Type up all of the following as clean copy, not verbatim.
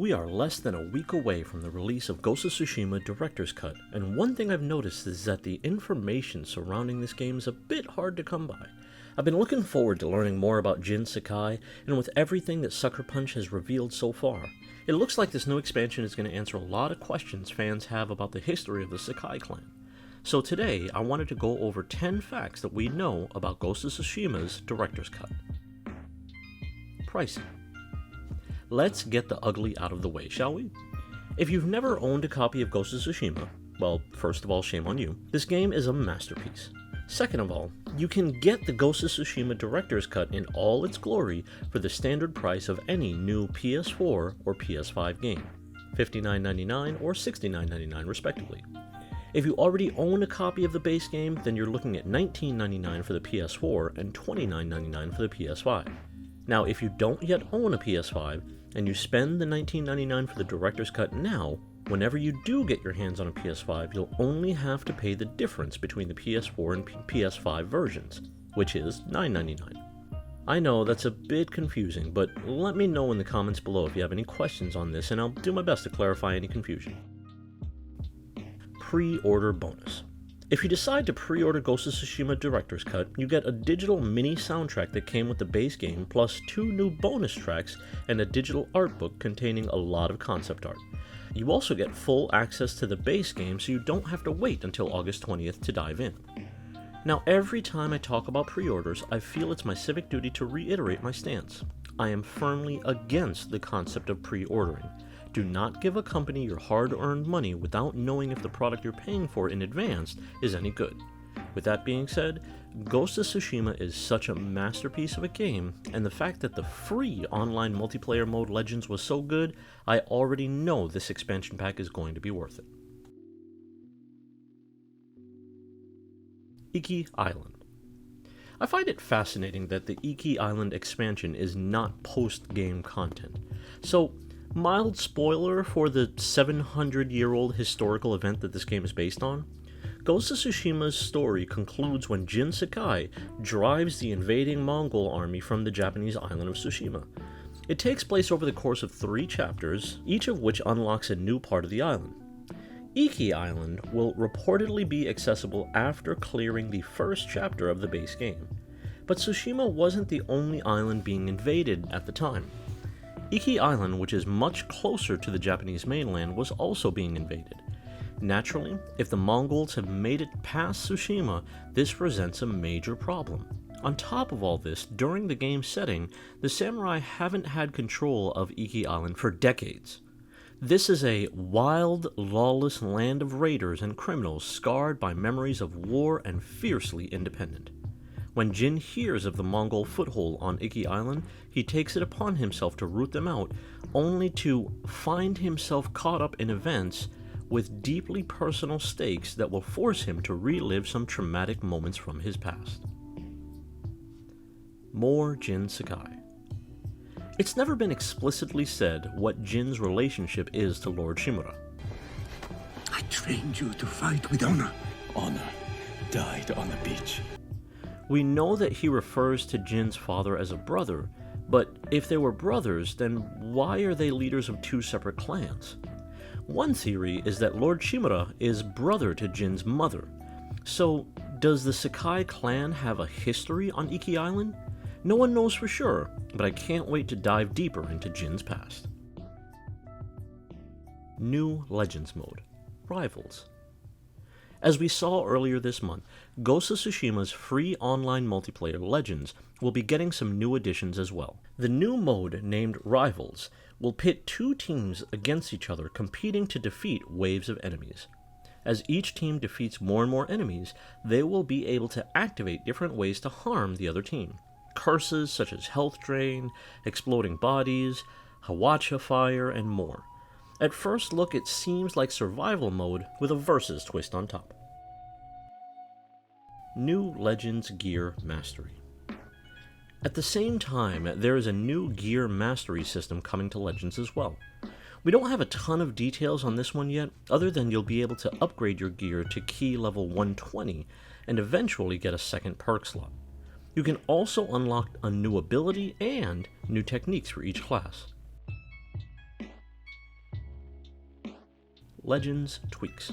We are less than a week away from the release of Ghost of Tsushima Director's Cut, and one thing I've noticed is that the information surrounding this game is a bit hard to come by. I've been looking forward to learning more about Jin Sakai, and with everything that SuckerPunch has revealed so far, it looks like this new expansion is going to answer a lot of questions fans have about the history of the Sakai clan. So today, I wanted to go over 10 facts that we know about Ghost of Tsushima's Director's Cut. Pricing. Let's get the ugly out of the way, shall we? If you've never owned a copy of Ghost of Tsushima, well, first of all, shame on you. This game is a masterpiece. Second of all, you can get the Ghost of Tsushima Director's Cut in all its glory for the standard price of any new PS4 or PS5 game, $59.99 or $69.99 respectively. If you already own a copy of the base game, then you're looking at $19.99 for the PS4 and $29.99 for the PS5. Now, if you don't yet own a PS5, and you spend the $19.99 for the Director's Cut now, whenever you do get your hands on a PS5, you'll only have to pay the difference between the PS4 and PS5 versions, which is $9.99. I know that's a bit confusing, but let me know in the comments below if you have any questions on this, and I'll do my best to clarify any confusion. Pre-order bonus. If you decide to pre-order Ghost of Tsushima Director's Cut, you get a digital mini soundtrack that came with the base game, plus 2 new bonus tracks and a digital art book containing a lot of concept art. You also get full access to the base game, so you don't have to wait until August 20th to dive in. Now, every time I talk about pre-orders, I feel it's my civic duty to reiterate my stance. I am firmly against the concept of pre-ordering. Do not give a company your hard-earned money without knowing if the product you're paying for in advance is any good. With that being said, Ghost of Tsushima is such a masterpiece of a game, and the fact that the free online multiplayer mode Legends was so good, I already know this expansion pack is going to be worth it. Iki Island. I find it fascinating that the Iki Island expansion is not post-game content. So, mild spoiler for the 700-year-old historical event that this game is based on, Ghost of Tsushima's story concludes when Jin Sakai drives the invading Mongol army from the Japanese island of Tsushima. It takes place over the course of 3 chapters, each of which unlocks a new part of the island. Iki Island will reportedly be accessible after clearing the first chapter of the base game, but Tsushima wasn't the only island being invaded at the time. Iki Island, which is much closer to the Japanese mainland, was also being invaded. Naturally, if the Mongols have made it past Tsushima, this presents a major problem. On top of all this, during the game's setting, the samurai haven't had control of Iki Island for decades. This is a wild, lawless land of raiders and criminals scarred by memories of war and fiercely independent. When Jin hears of the Mongol foothold on Iki Island, he takes it upon himself to root them out, only to find himself caught up in events with deeply personal stakes that will force him to relive some traumatic moments from his past. More Jin Sakai. It's never been explicitly said what Jin's relationship is to Lord Shimura. I trained you to fight with honor. Honor died on the beach. We know that he refers to Jin's father as a brother, but if they were brothers, then why are they leaders of 2 separate clans? One theory is that Lord Shimura is brother to Jin's mother. So, does the Sakai clan have a history on Iki Island? No one knows for sure, but I can't wait to dive deeper into Jin's past. New Legends Mode. Rivals. As we saw earlier this month, Ghost of Tsushima's free online multiplayer Legends will be getting some new additions as well. The new mode, named Rivals, will pit 2 teams against each other competing to defeat waves of enemies. As each team defeats more and more enemies, they will be able to activate different ways to harm the other team. Curses such as health drain, exploding bodies, Hawacha fire, and more. At first look, it seems like survival mode with a versus twist on top. New Legends Gear Mastery. At the same time, there is a new gear mastery system coming to Legends as well. We don't have a ton of details on this one yet, other than you'll be able to upgrade your gear to key level 120 and eventually get a second perk slot. You can also unlock a new ability and new techniques for each class. Legends tweaks.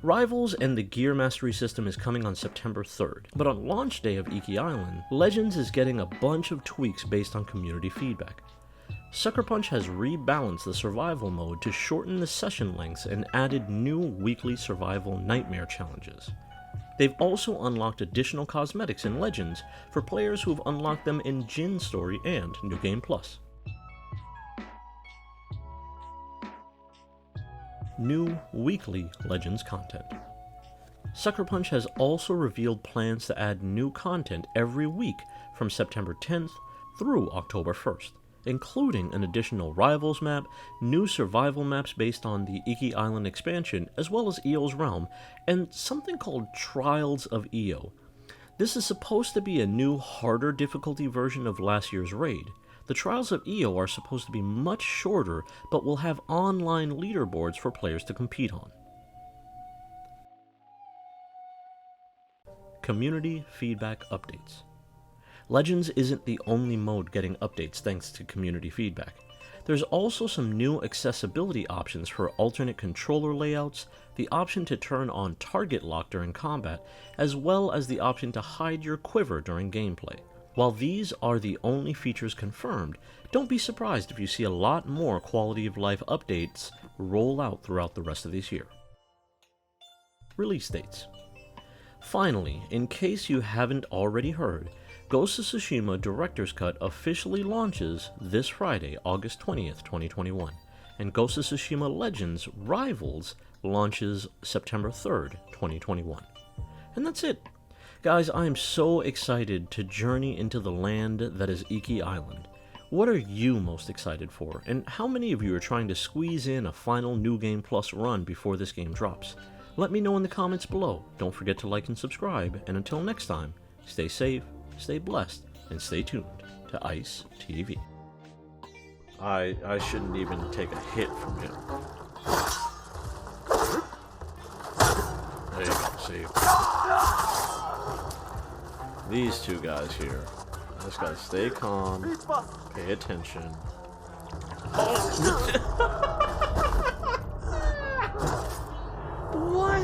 Rivals and the gear mastery system is coming on September 3rd, but on launch day of Iki Island, Legends is getting a bunch of tweaks based on community feedback. SuckerPunch has rebalanced the survival mode to shorten the session lengths and added new weekly survival nightmare challenges. They've also unlocked additional cosmetics in Legends for players who have unlocked them in Jin Story and New Game Plus. New weekly Legends content. SuckerPunch has also revealed plans to add new content every week from September 10th through October 1st, including an additional Rivals map, new survival maps based on the Iki Island expansion, as well as Eo's Realm, and something called Trials of Eo. This is supposed to be a new, harder difficulty version of last year's raid. The Trials of Eo are supposed to be much shorter, but will have online leaderboards for players to compete on. Community feedback updates. Legends isn't the only mode getting updates thanks to community feedback. There's also some new accessibility options for alternate controller layouts, the option to turn on target lock during combat, as well as the option to hide your quiver during gameplay. While these are the only features confirmed, don't be surprised if you see a lot more quality of life updates roll out throughout the rest of this year. Release dates. Finally, in case you haven't already heard, Ghost of Tsushima Director's Cut officially launches this Friday, August 20th, 2021, and Ghost of Tsushima Legends Rivals launches September 3rd, 2021. And that's it. Guys, I am so excited to journey into the land that is Iki Island. What are you most excited for, and how many of you are trying to squeeze in a final New Game Plus run before this game drops? Let me know in the comments below. Don't forget to like and subscribe, and until next time, stay safe, stay blessed, and stay tuned to ICE TV. I shouldn't even take a hit from him. There you go, see? These two guys here. I just gotta stay calm, pay attention. What?